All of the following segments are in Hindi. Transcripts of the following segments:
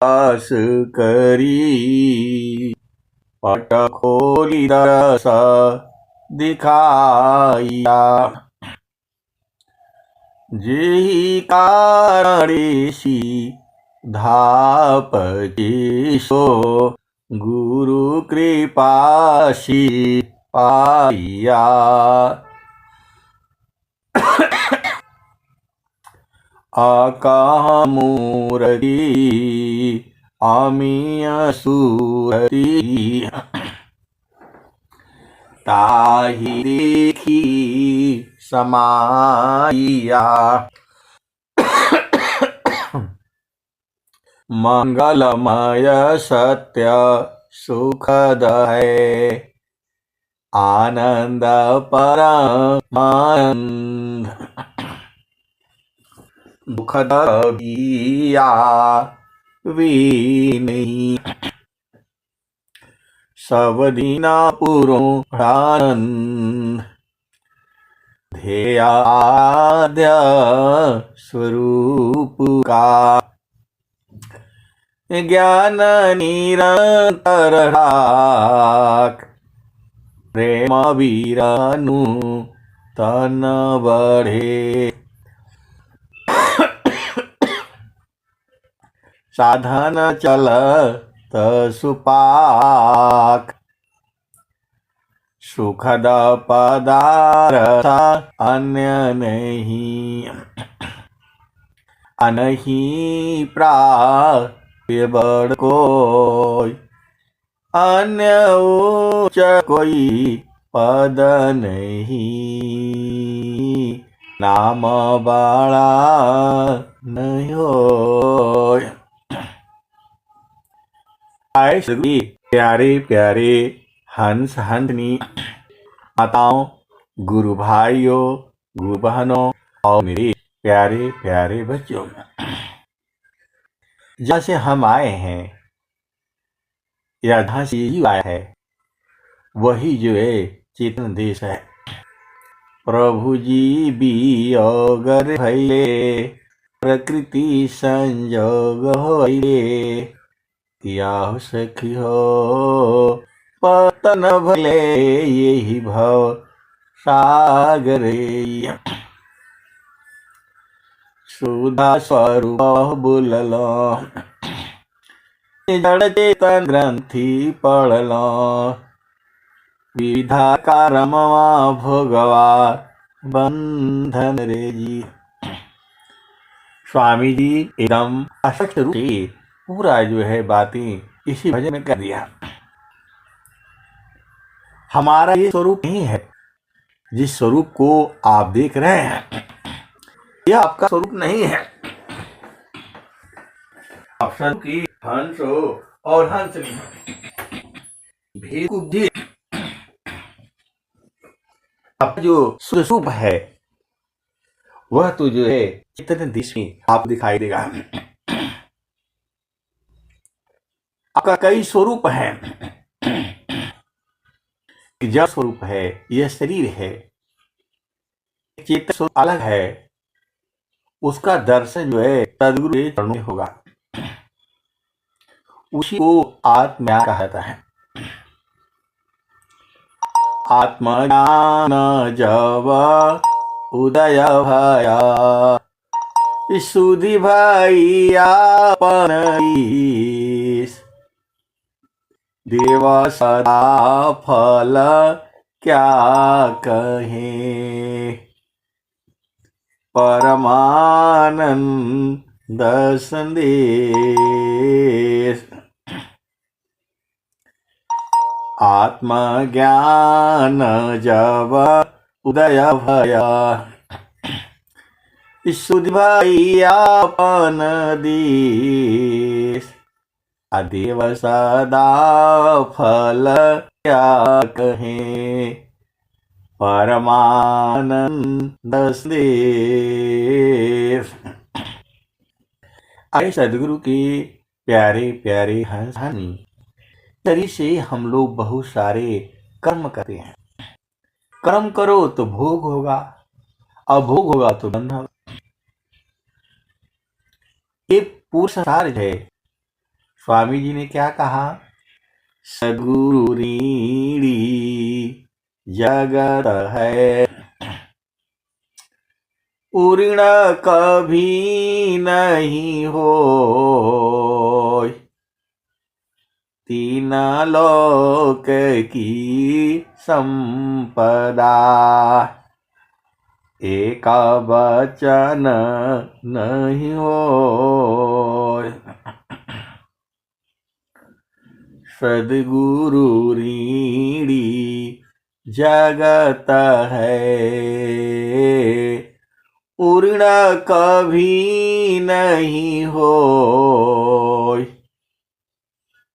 दास करी, पट खोली दरस दिखाइया। जेहि कारणेसी धापचिसो, गुरु कृपासी पाइया। आकाह मूरति अमीय सूरति, ताहि देखी समाइया। मंगलमय सत्य सुखद है, आनंद परमानंद। दुखद बिया नहीं, सब दीना पुरानंद। ध्येयाद्य स्वरूप का, ज्ञान निरंतर राख। प्रेम वीरनु तन बढ़े, साधन चलत सुपाक। सुखद पदार्थ अन्य नहीं, अनहीं प्राप्य बड़ कोई। अन्य उच्च कोई पद नहीं, नाम बड़ा नहीं होय। आए सभी प्यारे प्यारे हंस हंसनी माताओं, गुरु भाइयों, गुरु बहनों और मेरे प्यारे प्यारे बच्चों, जहाँ से हम आए हैं या जहाँ से यही आया है, वही जो है चेतन देश है। प्रभु जी वियोग भइले, प्रकृति संयोग होइले। किया हो सखी हो पतन भले, यही भव सागरे। सुधा स्वरूप बोललो, जड़ चेतन ग्रंथि पढ़लो। विधा कारमवा भोगवा बंधन रे जी। स्वामी जी एकदम स्पष्ट रूप से पूरा जो है बातें इसी भजन में कर दिया। हमारा ये स्वरूप नहीं है, जिस स्वरूप को आप देख रहे हैं यह आपका स्वरूप नहीं है। आप स्वरूप की हंस हो और हंस भेद बुद्धि, आपका जो स्वरूप है वह तो जो है चेतन देश में आपको दिखाई देगा। आपका कई स्वरूप है, जड़ स्वरूप है, यह शरीर है। चेतन स्वरूप अलग है, उसका दर्शन जो है सद्गुरु के चरणों में होगा, उसी को आत्मा कहा जाता है। आत्मज्ञान जब उदय भया, सुधि भाई आपन ईश। देव सदा फल क्या कहें, परमानंद संदेश। आत्मज्ञान जब उदय भया, सुधि भाई आपन देश। अदेव सदा फल क्या कहें, परमानंद संदेश। आए सदगुरु के प्यारे प्यारे हंसानी, शरीर से हम लोग बहुत सारे कर्म करते हैं। कर्म करो तो भोग होगा, अभोग होगा तो बंधन होगा। ये पूरा संसार है स्वामी जी ने क्या कहा? सद्गुरु ऋणी जगत है, ऋण कभी नहीं हो, तीन लोक की संपदा, एक वचन नहीं हो। सद्गुरु ऋणी जगत है, ऋण कभी नहीं हो,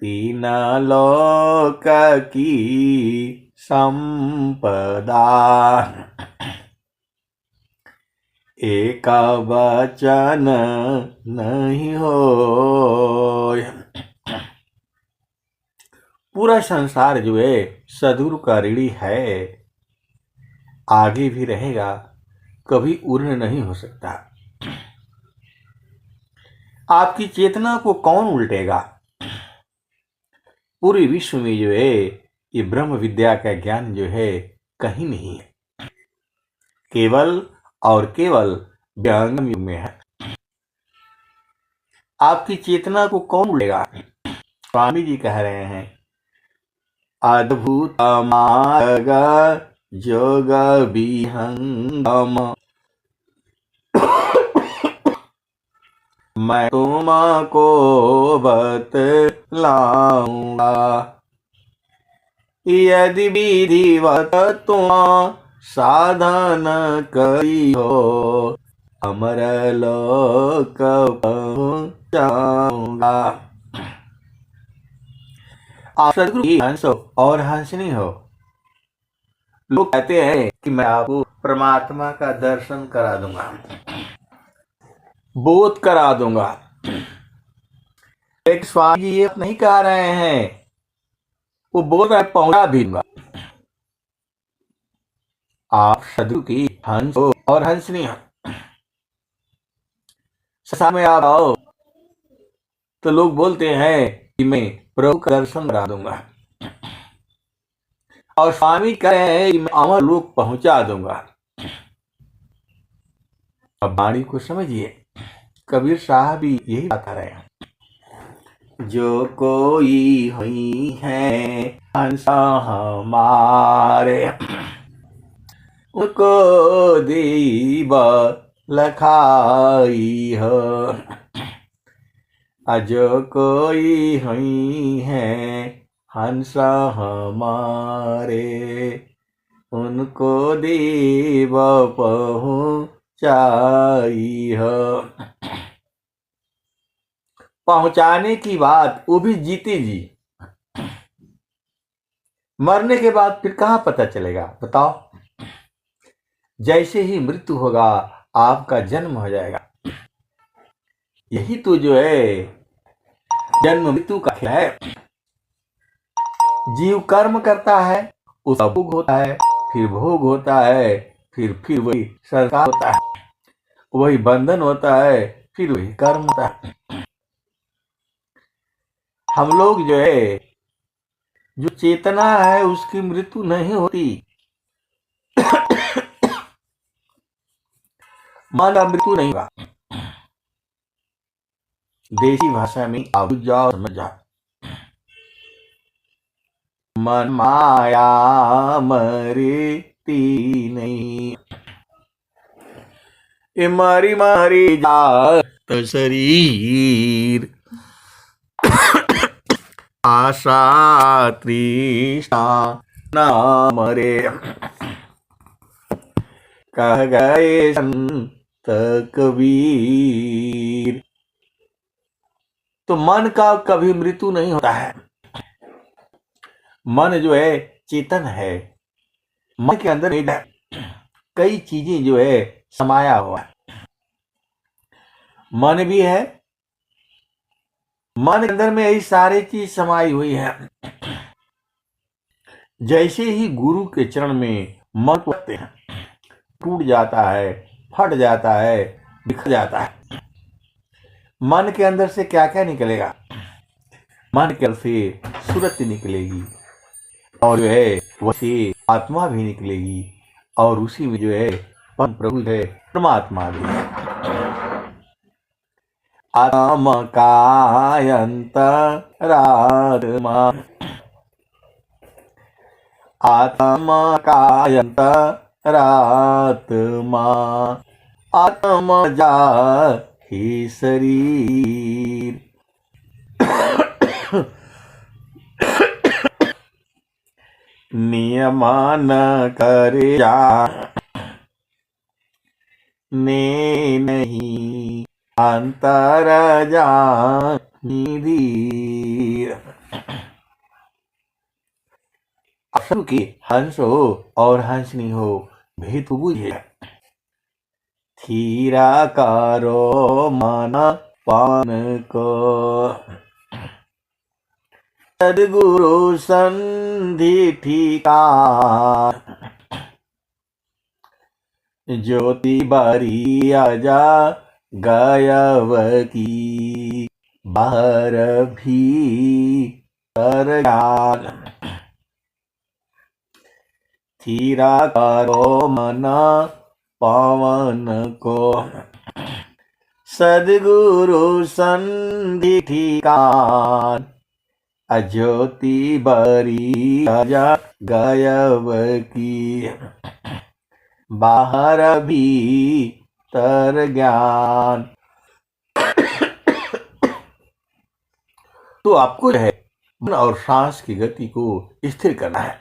तीन लोक की संपदा, एक वचन नहीं हो। पूरा संसार जो है सद्गुरु का ऋणी है, आगे भी रहेगा, कभी ऋण नहीं हो सकता। आपकी चेतना को कौन उल्टेगा? पूरे विश्व में जो है ये ब्रह्म विद्या का ज्ञान जो है कहीं नहीं है, केवल और केवल व्यंगम युग में है। आपकी चेतना को कौन उल्टेगा? स्वामी जी कह रहे हैं, अद्भुत मार्ग जोग विहंगम, मैं तुमको बतलाऊंगा, यदि विधिवत तुम साधन करी हो, अमर लोक पहुंचाऊंगा। आप सद्गुरु की हंस हो और हंसनी हो। लोग कहते हैं कि मैं आपको परमात्मा का दर्शन करा दूंगा, बोध करा दूंगा। एक स्वामी जी ये नहीं कह रहे हैं, वो बोल रहे पहुंचा भी दूंगा। आप सद्गुरु की हंस हो और हंसनी हो। संसार में आप आओ तो लोग बोलते हैं कि मैं प्रभु का दर्शन करा दूंगा, और स्वामी कह रहे हैं कि मैं अमर लोक पहुंचा दूंगा। अब वाणी को समझिए, कबीर साहब भी यही बता रहे हैं, जो कोई हुई है हंसा हमारे, उनको दीब लखाई हो, जो कोई हुई है हंसा हमारे, उनको दीब पहुंचाई हो। पहुंचाने की बात, वो भी जीते जी। मरने के बाद फिर कहां पता चलेगा बताओ? जैसे ही मृत्यु होगा आपका जन्म हो जाएगा। यही तो जो है जन्म मृत्यु का खेल है। जीव कर्म करता है, उसका भोग होता है, फिर भोग होता है, फिर वही संस्कार होता है, वही बंधन होता है, फिर वही कर्म होता है। हम लोग जो है, जो चेतना है उसकी मृत्यु नहीं होती। मन का मृत्यु नहीं होगा। देसी भाषा में आप जाओ समझ जाओ, मन माया मरती नहीं, ये मारी मारी जात शरीर, आशा तृष्णा ना मरे, कह गए संत कबीर। तो मन का कभी मृत्यु नहीं होता है। मन जो है चेतन है, मन के अंदर कई चीजें जो है समाया हुआ है। मन भी है, मन के अंदर में यही सारी चीज समाई हुई है। जैसे ही गुरु के चरण में मन पड़ते हैं, टूट जाता है, फट जाता है, बिखर जाता है। मन के अंदर से क्या क्या निकलेगा? मन के से सूरत निकलेगी और जो है वैसे आत्मा भी निकलेगी और उसी में जो है परम प्रभु है परमात्मा भी है। आत्मा कायंतरात्मा आत्मा कायंतरात्मा आत्मा जा ही शरीर नियमान करे जा ने नहीं अंतर जा धीर। अशु के हंस हो और हंसनी हो भेद बुझे थीरा करो मन पान को सदगुरु संधि ठिकान ज्योति बरी आजा गायब की बाहर भी कर ज्ञान थीरा करो मन पावन को सदगुरु संधि ठिकान अज्योति बरी आजा गायब की बाहर भी तर ज्ञान। तो आपको जो है मन और सांस की गति को स्थिर करना है।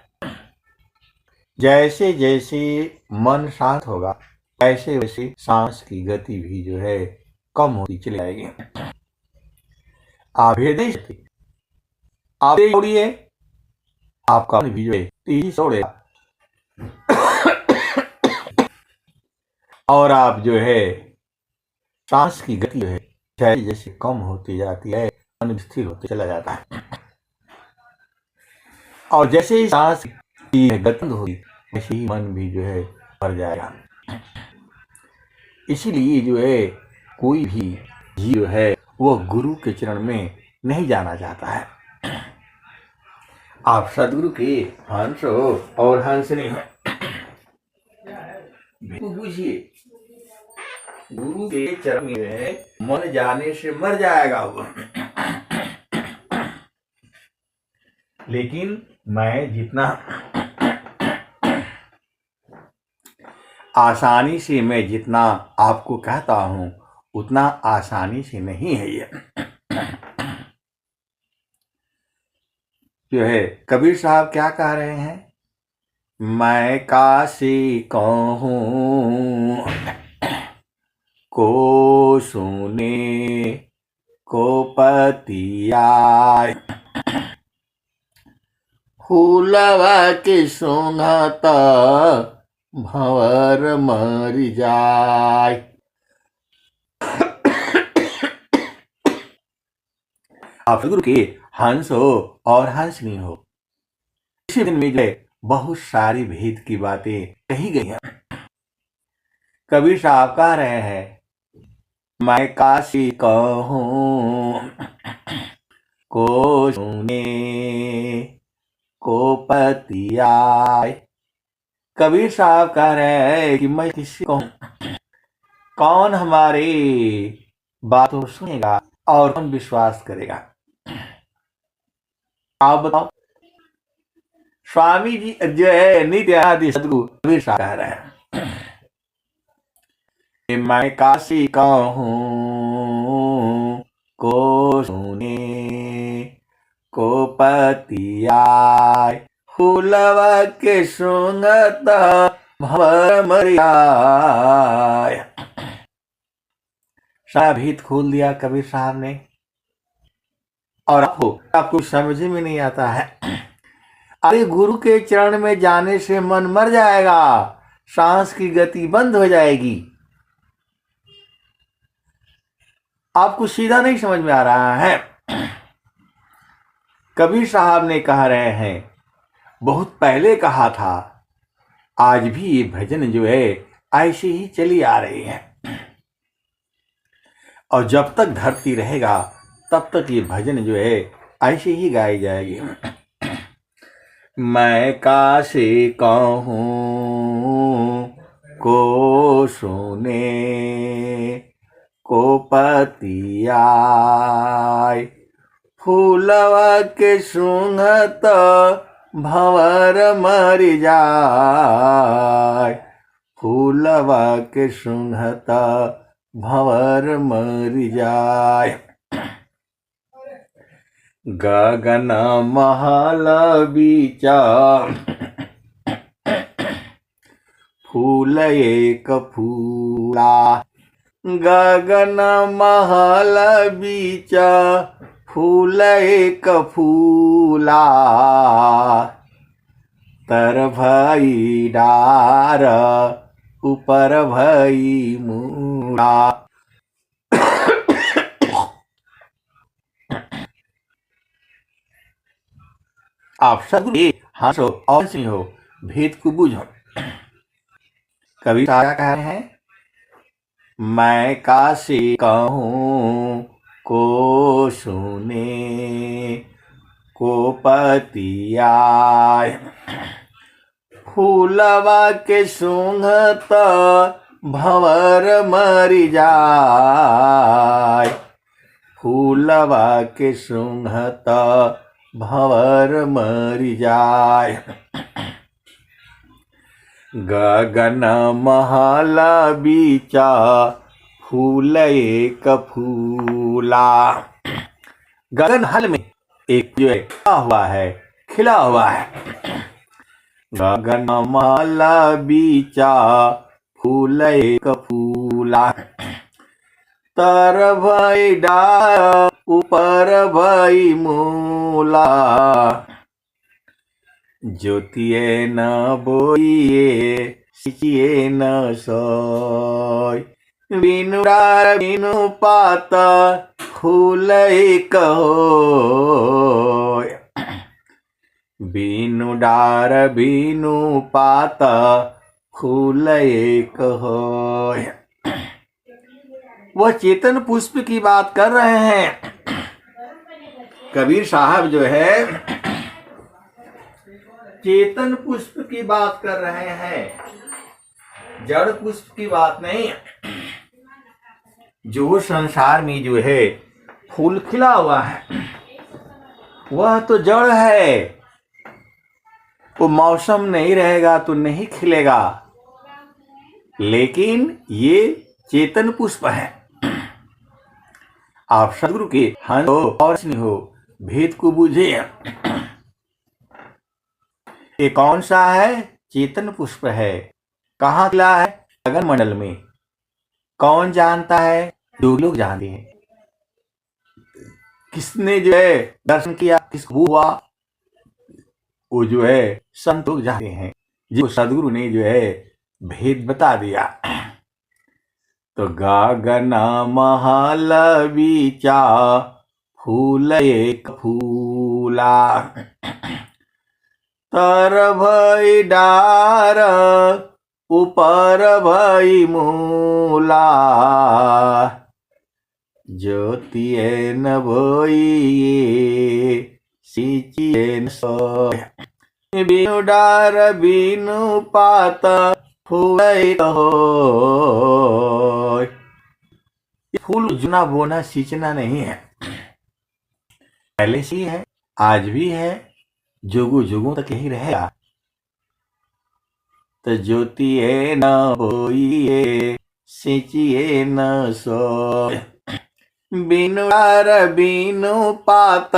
जैसे जैसे मन शांत होगा वैसे वैसे सांस की गति भी जो है कम होती चली जाएगी। आप छोड़िए आपका मन भी जो है तेजी छोड़ेगा और आप जो है सांस की गति जो है जैसे जैसे कम होती जाती है मन स्थिर होते चला जाता है और जैसे ही सांस की गति होगी वैसे ही मन भी जो है मर जाएगा। इसीलिए जो है कोई भी जीव है वह गुरु के चरण में नहीं जाना चाहता है। आप सदगुरु के हंस हो और हंसनी हो बुझिए गुरु के चरण में मन जाने से मर जाएगा वो। लेकिन मैं जितना आसानी से मैं जितना आपको कहता हूं उतना आसानी से नहीं है ये। जो है कबीर साहब क्या कह रहे हैं, मैं काशी कहूँ को सुने को पतिया फूलवा के सुनत भंवर मर जाय। आप गुरु के हंस हो और हंसनी हो। इसी दिन में जो है बहुत सारी भेद की बातें कही गई हैं। कबीर साहब कह रहे हैं मैं काशी कहूँ को सुने को पतियाय। कबीर साहब कह रहे हैं कि मैं किसी को कौन हमारी बातों सुनेगा और कौन विश्वास करेगा। आप बताओ। स्वामी जी जो है नित्यानंद सद्गुरु कबीर साहब कह रहे हैं मैं काशी कहूँ को सुने को पतियाय फूलवा के सुनत भंवर मर जाय। सारा भेद खोल दिया कबीर साहब ने और आपको समझ में नहीं आता है। अरे गुरु के चरण में जाने से मन मर जाएगा, सांस की गति बंद हो जाएगी। आपको सीधा नहीं समझ में आ रहा है। कबीर साहब ने कह रहे हैं बहुत पहले कहा था, आज भी ये भजन जो है ऐसे ही चली आ रही है और जब तक धरती रहेगा तब तक ये भजन जो है ऐसे ही गाई जाएगी। मैं कासे कहूँ को सुने को पतियाय, फूलवा के सुंघत भंवर मर जाय, फूलवा के सुंघत भंवर मर जाय। गगन महल बीचा फूल एक फूला, गगन महल बीचा फूल एक फूला, तर भई डार ऊपर भई मूला। आप सदगुरु हंसो और हो, भेद को बुझो। कवि सारा कह रहे हैं, मैं कासे कहूँ को सुने को पतियाय, फूलवा के सुंघत भंवर मर जाय, फूलवा के सुंघत भंवर मर जाय। गगन महल बीचा फूल एक फूला। गगन महल में एक जो है हुआ है, खिला हुआ है। गगन महल बीचा फूल एक फूला, तर भई डार ऊपर भई मूला, ज्योतिए न बोइए सिचिए न सोय, बिनु डार बिनु पात फूल एक होय, बिनु डार बिनु पात फूल एक होय। वह चेतन पुष्प की बात कर रहे हैं। कबीर साहब जो है चेतन पुष्प की बात कर रहे हैं, जड़ पुष्प की बात नहीं। जो संसार में जो है फूल खिला हुआ है वह तो जड़ है, वो मौसम नहीं रहेगा तो नहीं खिलेगा, लेकिन ये चेतन पुष्प है। आप सदगुरु के हंस हो और हो, भेद को बुझे। ये कौन सा है? चेतन पुष्प है। कहाँ खिला है? गगन मंडल में। कौन जानता है? जो लोग जानते हैं। किसने जो है दर्शन किया, किसको हुआ, वो जो है संत लोग जानते हैं, जो सदगुरु ने जो है भेद बता दिया। तो गगन महल बीचा फूल एक फूला, तर भई डार ऊपर भई मूला, ज्योतिए न बोइए सिचिए न सोय, बिनु डार बिनु पात फूल एक होय। फूल जुना बोना सींचना नहीं है, पहले से ही है, आज भी है, जुगों जुगों तक यही रहेगा। तो ज्योतिए न बोइए सिंचिए न सोय, बिनु डार बिनु पात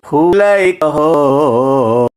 फूल एक होय।